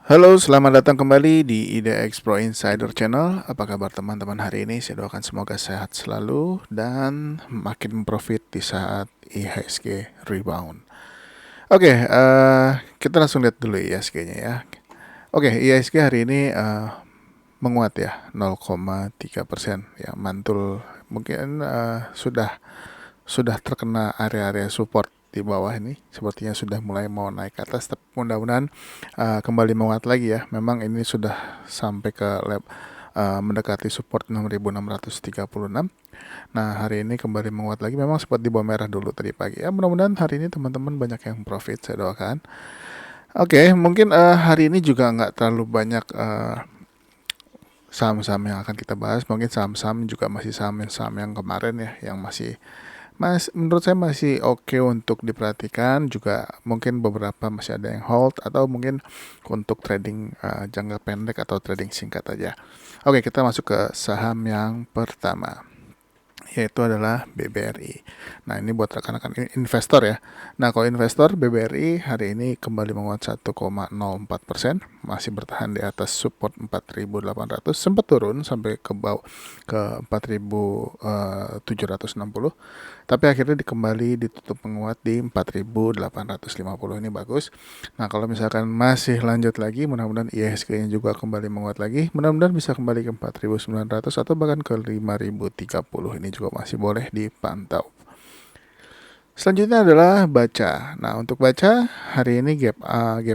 Halo, selamat datang kembali di IDX Pro Insider Channel. Apa kabar teman-teman hari ini? Saya doakan semoga sehat selalu dan makin profit di saat IHSG rebound. Oke, kita langsung lihat dulu IHSG-nya ya. Oke, IHSG hari ini menguat ya, 0,3% ya, mantul mungkin sudah terkena area-area support di bawah ini, sepertinya sudah mulai mau naik ke atas, tapi mudah-mudahan kembali menguat lagi ya. Memang ini sudah sampai ke mendekati support 6.636. Nah, hari ini kembali menguat lagi, memang sempat di bawah merah dulu tadi pagi ya. Mudah-mudahan hari ini teman-teman banyak yang profit, saya doakan. Oke, mungkin hari ini juga nggak terlalu banyak saham-saham yang akan kita bahas. Mungkin saham-saham juga masih saham yang kemarin ya, yang menurut saya masih oke untuk diperhatikan. Juga mungkin beberapa masih ada yang hold, atau mungkin untuk trading jangka pendek atau trading singkat aja. Oke, kita masuk ke saham yang pertama, yaitu adalah BBRI. Nah, ini buat rekan-rekan investor ya. Nah, kalau investor, BBRI hari ini kembali menguat 1,04%, masih bertahan di atas support 4.800, sempat turun sampai ke bawah ke 4.760, tapi akhirnya kembali ditutup menguat di 4.850. Ini bagus. Nah, kalau misalkan masih lanjut lagi, mudah-mudahan IHSG-nya juga kembali menguat lagi. Mudah-mudahan bisa kembali ke 4.900 atau bahkan ke 5.030. Ini juga masih boleh dipantau. Selanjutnya adalah baca. Nah, untuk baca hari ini gap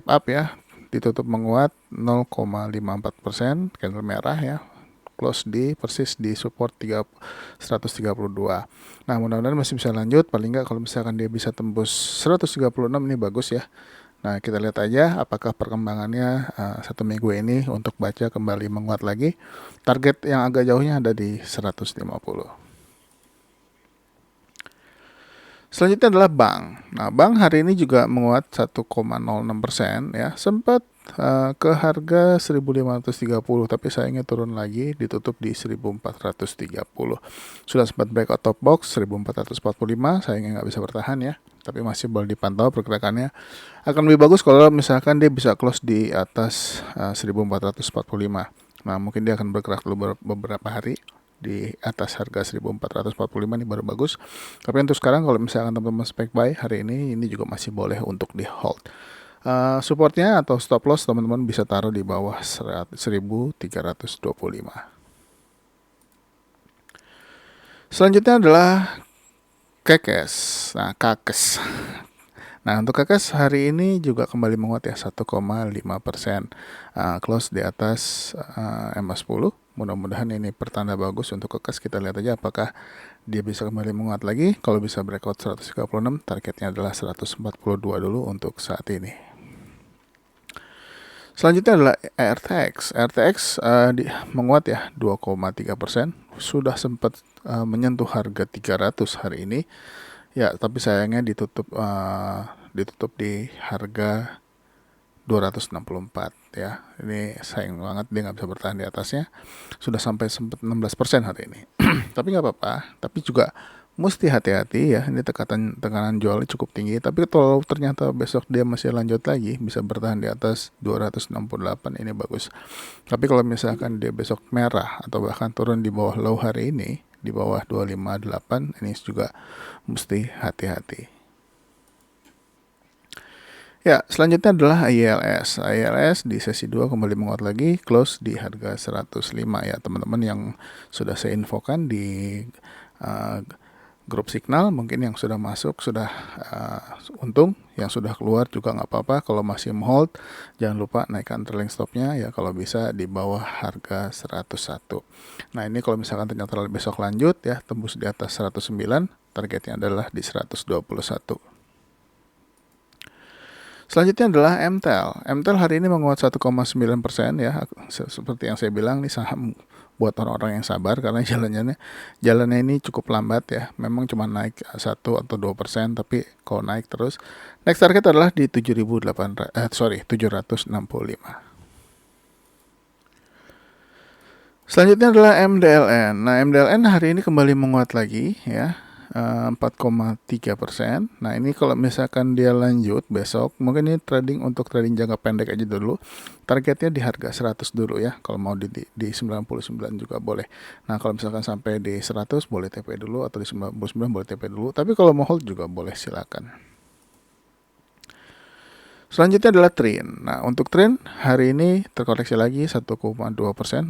up ya, ditutup menguat 0,54%, candle merah ya, close di persis di support 132. Nah, mudah-mudahan masih bisa lanjut. Paling nggak kalau misalkan dia bisa tembus 136, ini bagus ya. Nah, kita lihat aja apakah perkembangannya satu minggu ini untuk baca kembali menguat lagi. Target yang agak jauhnya ada di 150. Selanjutnya adalah bank. Nah, bank hari ini juga menguat 1,06% ya. Sempat ke harga 1.530, tapi sayangnya turun lagi, ditutup di 1.430. Sudah sempat breakout top box 1.445, sayangnya nggak bisa bertahan ya. Tapi masih boleh dipantau pergerakannya. Akan lebih bagus kalau misalkan dia bisa close di atas 1.445. Nah, mungkin dia akan bergerak dulu beberapa hari di atas harga 1.445, ini baru bagus. Tapi untuk sekarang kalau misalkan teman-teman spek buy hari ini juga masih boleh untuk di hold. Supportnya atau stop loss teman-teman bisa taruh di bawah 1.325. Selanjutnya adalah KKS. Nah, KKS. Nah, untuk KKS hari ini juga kembali menguat ya, 1,5%. Close di atas MA10. Mudah-mudahan ini pertanda bagus untuk KKS. Kita lihat aja apakah dia bisa kembali menguat lagi. Kalau bisa breakout 136, targetnya adalah 142 dulu untuk saat ini. Selanjutnya adalah RTX. RTX menguat ya, 2,3%. Sudah sempat menyentuh harga 300 hari ini. Ya, tapi sayangnya ditutup di harga 264 ya. Ini sayang banget dia nggak bisa bertahan di atasnya. Sudah sampai sempat 16% hari ini. Tapi nggak apa-apa. Tapi juga mesti hati-hati ya. Ini tekanan jualnya cukup tinggi. Tapi kalau ternyata besok dia masih lanjut lagi, bisa bertahan di atas 268, ini bagus. Tapi kalau misalkan dia besok merah atau bahkan turun di bawah low hari ini, di bawah 258, ini juga mesti hati-hati. Ya, selanjutnya adalah ILS. ILS di sesi 2 kembali menguat lagi, close di harga 105 ya, teman-teman yang sudah saya infokan di grup Signal. Mungkin yang sudah masuk sudah untung, yang sudah keluar juga nggak apa-apa. Kalau masih hold, jangan lupa naikkan trailing stopnya ya, kalau bisa di bawah harga 101. Nah, ini kalau misalkan ternyata besok lanjut ya, tembus di atas 109, targetnya adalah di 121. Selanjutnya adalah MTEL. MTEL hari ini menguat 1,9% ya. Seperti yang saya bilang, nih saham buat orang-orang yang sabar, karena jalannya ini cukup lambat ya. Memang cuma naik 1 atau 2%, tapi kalau naik terus. Next target adalah di 765. Selanjutnya adalah MDLN. Nah, MDLN hari ini kembali menguat lagi ya. 4,3%. Nah, ini kalau misalkan dia lanjut besok, mungkin ini untuk trading jangka pendek aja dulu. Targetnya di harga 100 dulu ya. Kalau mau di 99 juga boleh. Nah, kalau misalkan sampai di 100 boleh TP dulu, atau di 99 boleh TP dulu. Tapi kalau mau hold juga boleh, silakan. Selanjutnya adalah trend. Nah, untuk trend hari ini terkoreksi lagi 1,2%,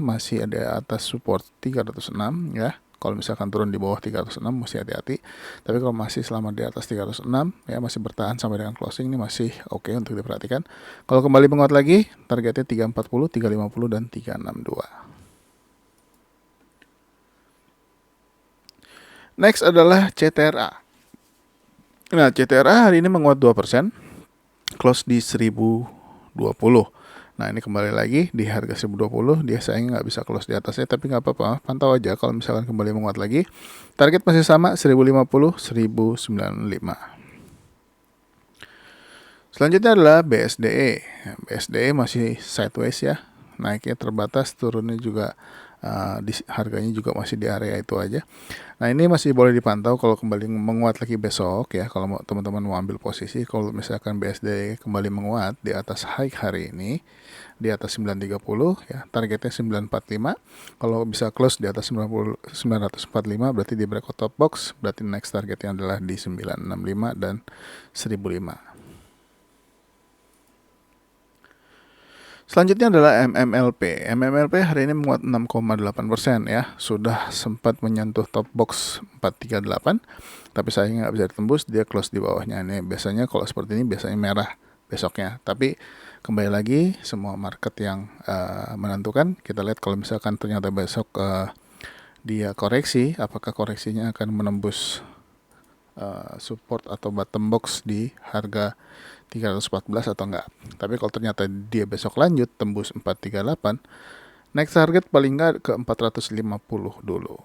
masih ada atas support 306 ya. Kalau misalkan turun di bawah 306 masih hati-hati. Tapi kalau masih selama di atas 306 ya, masih bertahan sampai dengan closing, ini masih oke untuk diperhatikan. Kalau kembali menguat lagi, targetnya 340, 350 dan 362. Next adalah CTRA. Nah, CTRA hari ini menguat 2%, close di 1020. Nah, ini kembali lagi di harga 1020, dia sayangnya nggak bisa close di atasnya, tapi nggak apa-apa, pantau aja. Kalau misalkan kembali menguat lagi, target masih sama 1050, 1095. Selanjutnya adalah BSDE. BSDE masih sideways ya, naiknya terbatas, turunnya juga harganya juga masih di area itu aja. Nah, ini masih boleh dipantau kalau kembali menguat lagi besok ya. Kalau teman-teman mau ambil posisi, kalau misalkan BSD kembali menguat di atas high hari ini, di atas 930 ya, targetnya 945. Kalau bisa close di atas 945 berarti di breakout top box, berarti next targetnya adalah di 965 dan 1005. Selanjutnya adalah MMLP. MMLP hari ini menguat 6,8% ya. Sudah sempat menyentuh top box 438, tapi sayangnya nggak bisa ditembus, dia close di bawahnya. Ini biasanya kalau seperti ini biasanya merah besoknya. Tapi kembali lagi, semua market yang menentukan. Kita lihat kalau misalkan ternyata besok dia koreksi, apakah koreksinya akan menembus support atau bottom box di harga 314 atau enggak. Tapi kalau ternyata dia besok lanjut tembus 438, next target paling enggak ke 450 dulu.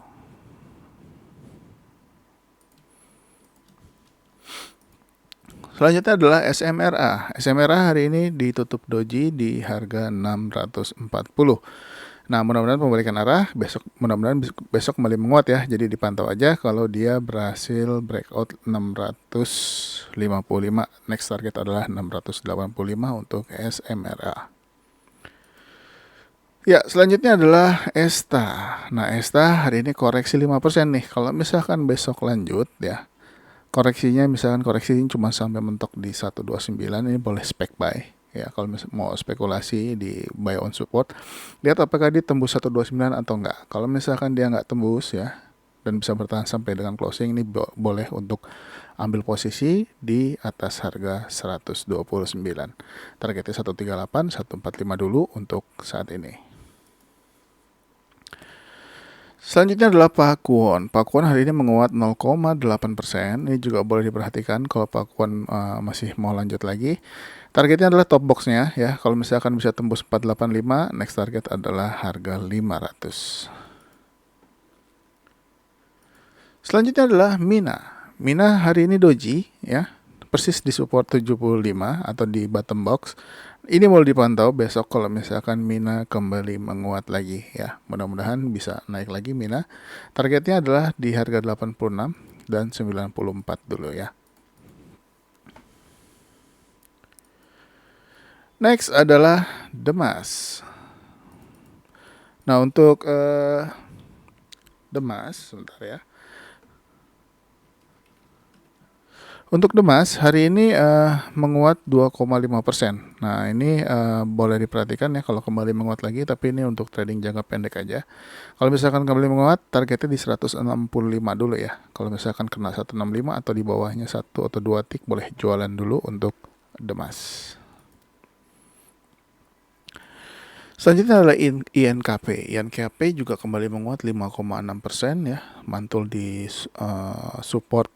Selanjutnya adalah SMRA. SMRA hari ini ditutup doji di harga 640. Nah, mudah-mudahan pembalikan arah mudah-mudahan besok kembali menguat ya. Jadi dipantau aja kalau dia berhasil breakout 655. Next target adalah 685 untuk SMRA. Ya, selanjutnya adalah ESTA. Nah, ESTA hari ini koreksi 5% nih. Kalau misalkan besok lanjut ya, koreksinya misalkan cuma sampai mentok di 129, ini boleh spek buy. Ya, kalau mau spekulasi di buy on support, lihat apakah dia tembus 129 atau enggak. Kalau misalkan dia enggak tembus ya, dan bisa bertahan sampai dengan closing, ini boleh untuk ambil posisi di atas harga 129. Targetnya 138, 145 dulu untuk saat ini. Selanjutnya adalah Pakuwon. Pakuwon hari ini menguat 0,8%. Ini juga boleh diperhatikan kalau Pakuwon masih mau lanjut lagi. Targetnya adalah top boxnya ya. Kalau misalkan bisa tembus 485, next target adalah harga 500. Selanjutnya adalah Mina. Mina hari ini doji ya. Persis di support 75 atau di bottom box. Ini mau dipantau besok kalau misalkan Mina kembali menguat lagi ya. Mudah-mudahan bisa naik lagi Mina. Targetnya adalah di harga 86 dan 94 dulu ya. Next adalah Demas. Nah, untuk Demas, sebentar ya. Untuk Demas hari ini menguat 2,5%. Nah, ini boleh diperhatikan ya kalau kembali menguat lagi, tapi ini untuk trading jangka pendek aja. Kalau misalkan kembali menguat, targetnya di 165 dulu ya. Kalau misalkan kena 165 atau di bawahnya 1 atau 2 tick, boleh jualan dulu untuk Demas. Selanjutnya adalah INKP. INKP juga kembali menguat 5,6% ya, mantul di support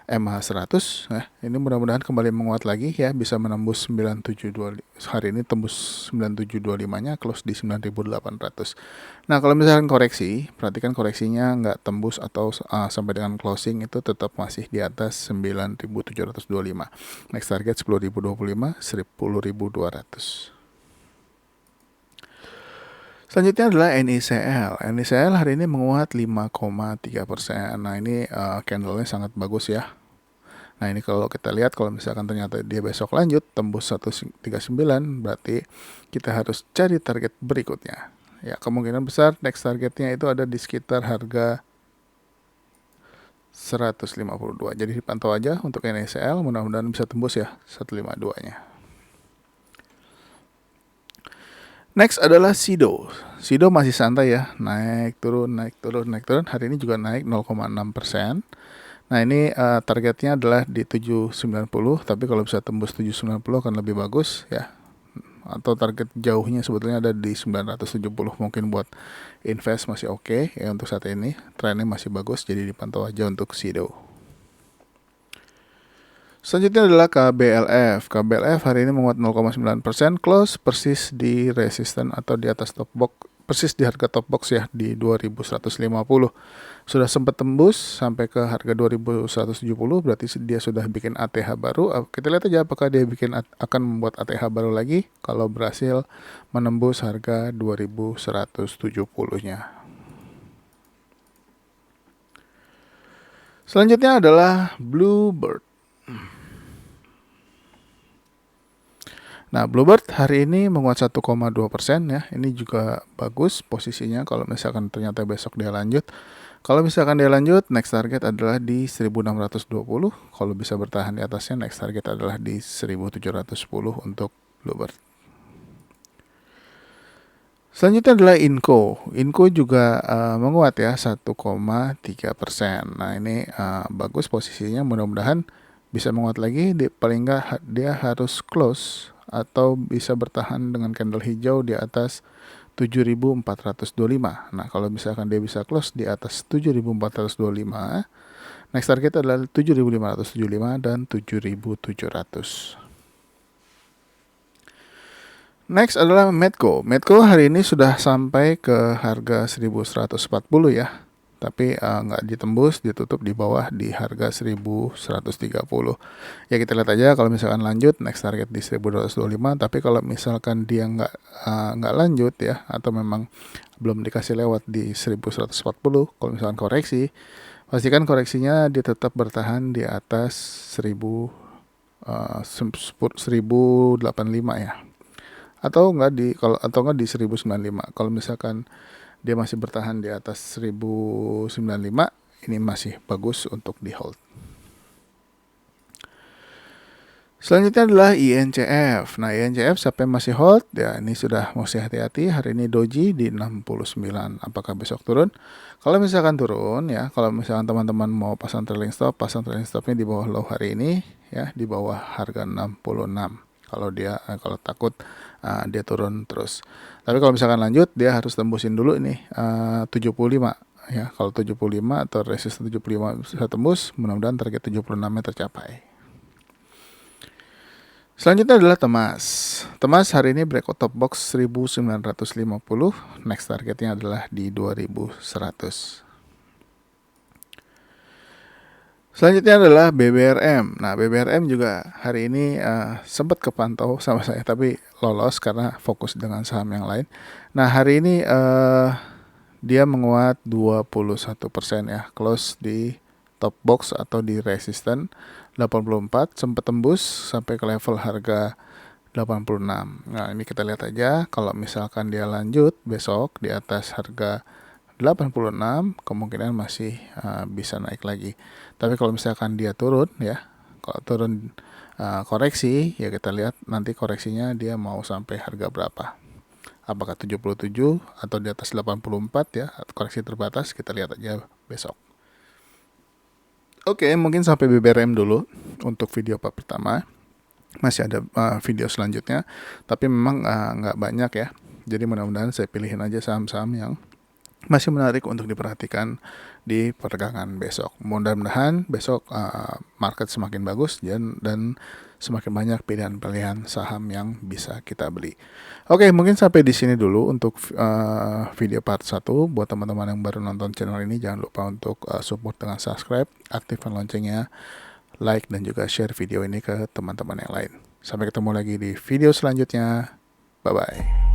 MH100 ya. Ini mudah-mudahan kembali menguat lagi ya, bisa menembus 9725. Hari ini tembus 9725-nya, close di 9800. Nah, kalau misalkan koreksi, perhatikan koreksinya nggak tembus atau sampai dengan closing itu tetap masih di atas 9725. Next target 10.025, 10.200. Selanjutnya adalah NICL. NICL hari ini menguat 5,3%. Nah, ini candlenya sangat bagus ya. Nah, ini kalau kita lihat, kalau misalkan ternyata dia besok lanjut tembus 139, berarti kita harus cari target berikutnya. Ya, kemungkinan besar next targetnya itu ada di sekitar harga 152. Jadi dipantau aja untuk NICL, mudah-mudahan bisa tembus ya 152-nya. Next adalah SIDO. SIDO masih santai ya, naik turun, naik turun, naik turun. Hari ini juga naik 0,6%. Nah, ini targetnya adalah di 790, tapi kalau bisa tembus 790 akan lebih bagus ya. Atau target jauhnya sebetulnya ada di 970, mungkin buat invest masih oke ya untuk saat ini. Trennya masih bagus, jadi dipantau aja untuk SIDO. Selanjutnya adalah KBLF. KBLF hari ini menguat 0,9%, close persis di resisten atau di atas top box, persis di harga top box ya, di 2150. Sudah sempat tembus sampai ke harga 2170, berarti dia sudah bikin ATH baru. Kita lihat aja apakah dia akan membuat ATH baru lagi kalau berhasil menembus harga 2170-nya. Selanjutnya adalah Bluebird. Nah, Bluebird hari ini menguat 1,2% ya. Ini juga bagus posisinya kalau misalkan ternyata besok dia lanjut. Kalau misalkan dia lanjut, next target adalah di 1620. Kalau bisa bertahan di atasnya, next target adalah di 1710 untuk Bluebird. Selanjutnya adalah Inco. Inco juga menguat ya 1,3%. Nah, ini bagus posisinya, mudah-mudahan bisa menguat lagi. Paling nggak dia harus close atau bisa bertahan dengan candle hijau di atas 7425. Nah, kalau misalkan dia bisa close di atas 7425, next target adalah 7575 dan 7700. Next adalah Medco. Medco hari ini sudah sampai ke harga 1140 ya. Tapi nggak ditembus, ditutup di bawah di harga 1130. Ya, kita lihat aja kalau misalkan lanjut next target di 1225. Tapi kalau misalkan dia nggak lanjut ya, atau memang belum dikasih lewat di 1140, kalau misalkan koreksi, pastikan koreksinya dia tetap bertahan di atas 1085 ya. Atau nggak di 1095. Kalau misalkan dia masih bertahan di atas 1095, ini masih bagus untuk di hold. Selanjutnya adalah INCF. Nah, INCF siapa yang masih hold ya, ini sudah mesti hati-hati. Hari ini doji di 69. Apakah besok turun? Kalau misalkan turun ya, kalau misalkan teman-teman mau pasang trailing stopnya di bawah low hari ini ya, di bawah harga 66. Kalau takut dia turun terus. Tapi kalau misalkan lanjut, dia harus tembusin dulu ini 75 ya. Kalau 75 atau resisten 75 bisa tembus, mudah-mudahan target 76-nya tercapai. Selanjutnya adalah Temas. Temas hari ini breakout top box 1950, next targetnya adalah di 2100. Selanjutnya adalah BBRM. Nah, BBRM juga hari ini sempat kepantau sama saya, tapi lolos karena fokus dengan saham yang lain. Nah, hari ini dia menguat 21% ya, close di top box atau di resisten 84, sempat tembus sampai ke level harga 86. Nah, ini kita lihat aja kalau misalkan dia lanjut besok di atas harga 86, kemungkinan masih bisa naik lagi. Tapi kalau misalkan dia turun ya, kalau turun koreksi ya, kita lihat nanti koreksinya dia mau sampai harga berapa. Apakah 77 atau di atas 84 ya, koreksi terbatas, kita lihat aja besok. Oke, mungkin sampai BBRM dulu untuk video part pertama. Masih ada video selanjutnya, tapi memang nggak banyak ya. Jadi mudah-mudahan saya pilihin aja saham-saham yang masih menarik untuk diperhatikan di perdagangan besok. Mudah-mudahan besok market semakin bagus dan semakin banyak pilihan-pilihan saham yang bisa kita beli. Oke, mungkin sampai di sini dulu untuk video part 1. Buat teman-teman yang baru nonton channel ini, jangan lupa untuk support dengan subscribe, aktifkan loncengnya, like, dan juga share video ini ke teman-teman yang lain. Sampai ketemu lagi di video selanjutnya. Bye-bye.